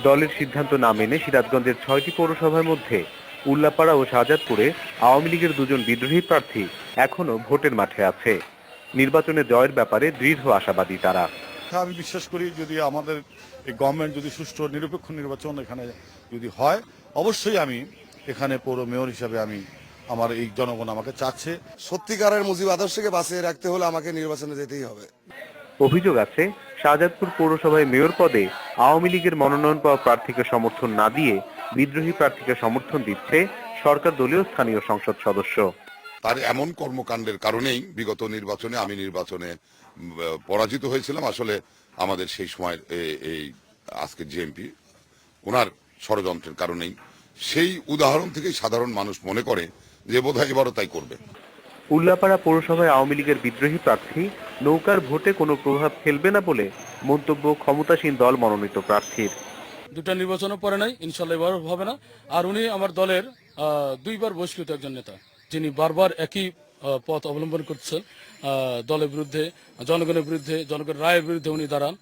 দলের সিদ্ধান্ত না মেনে সিরাজগঞ্জের 6টি পৌরসভার মধ্যে উল্লাপাড়া ও শাহজাদপুরে আওয়ামী লীগের দুজন বিদ্রোহী প্রার্থী এখনো ভোটের মাঠে আছে। নির্বাচনে জয়ের ব্যাপারে দৃঢ় আশাবাদী তারা। আমি বিশ্বাস করি যদি আমাদের এই গভর্নমেন্ট যদি সুষ্ঠু নিরপেক্ষ নির্বাচন এখানে যদি হয়, অবশ্যই আমি এখানে পৌর মেয়র হিসাবে আমার এই জনগণ আমাকে চাচ্ছে। সত্যিকারের মুজিব আদর্শকে বাঁচিয়ে রাখতে হলে আমাকে নির্বাচনে যেতেই হবে। অভিযোগ আছে, শাহজাদপুর পৌরসভায় মেয়র পদে আওয়ামী লীগের মনোনয়ন পাওয়া প্রার্থীকে সমর্থন না দিয়ে বিদ্রোহী প্রার্থীকে সমর্থন দিচ্ছে সরকার দলীয় স্থানীয় সংসদ সদস্য। তার এমন কর্মকাণ্ডের কারণেই বিগত নির্বাচনে আমি পরাজিত হয়েছিলাম। আসলে আমাদের সেই সময় এই আজকের জিএমপি ওনার ষড়যন্ত্রের কারণেই, সেই উদাহরণ থেকেই সাধারণ মানুষ মনে করে যে বোধহয় এবারও তাই করবে। উল্লাপাড়া পৌরসভায় আওয়ামী লীগের বিদ্রোহী প্রার্থী নৌকার ভোটে কোনো প্রভাব ফেলবে না বলে মন্তব্য ক্ষমতাসীন দল মনোনীত প্রার্থীর। দুটা নির্বাচনও পরে নাই, ইনশাল্লাহ এবার হবে না। আর উনি আমার দলের 2বার বহিষ্কৃত একজন নেতা, যিনি বারবার একই পথ অবলম্বন করছেন। দলের বিরুদ্ধে, জনগণের বিরুদ্ধে, জনগণের রায়ের বিরুদ্ধে উনি দাঁড়ান।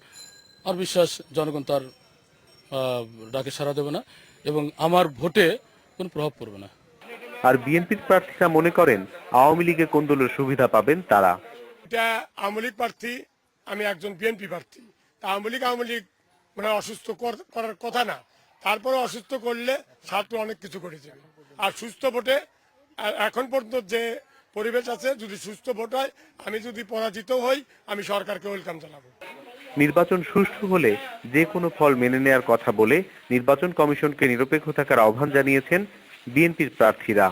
আর বিশ্বাস জনগণ তার ডাকে সাড়া দেবে না এবং আমার ভোটে কোনো প্রভাব পড়বে না। আর বিএনপির প্রার্থীরা মনে করেন আওয়ামী লীগে কোন দলের সুবিধা পাবেন তারা। এটা আওয়ামী লীগ প্রার্থী, আমি একজন বিএনপি প্রার্থী। আওয়ামী লীগ মানে অসুস্থ করার কথা না, তারপরে অসুস্থ করলে ছাত্র অনেক কিছু করে যাবে। আর সুস্থ ভোটে এখন পর্যন্ত যে পরিবেশ আছে, যদি সুস্থ ভোট হয়, আমি যদি পরাজিত হই, আমি সরকারকে ওয়েলকাম জানাবো। নির্বাচন সুষ্ঠু হলে যে কোনো ফল মেনে নেওয়ার কথা বলে নির্বাচন কমিশনকে নিরপেক্ষ থাকার আহ্বান জানিয়েছেন বিএনপির প্রার্থীরা।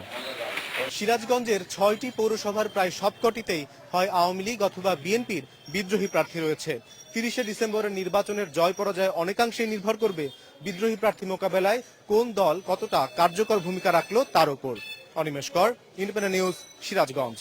সিরাজগঞ্জের 6টি পৌরসভার প্রায় সবকটিতেই হয় আওয়ামী লীগ অথবা বিএনপির বিদ্রোহী প্রার্থী রয়েছে। 30শে ডিসেম্বরের নির্বাচনের জয় পরাজয় অনেকাংশেই নির্ভর করবে বিদ্রোহী প্রার্থী মোকাবেলায় কোন দল কতটা কার্যকর ভূমিকা রাখলো তার উপর। অনিমেষ কর, ইন্ডিপেন্ডেন্ট নিউজ, সিরাজগঞ্জ।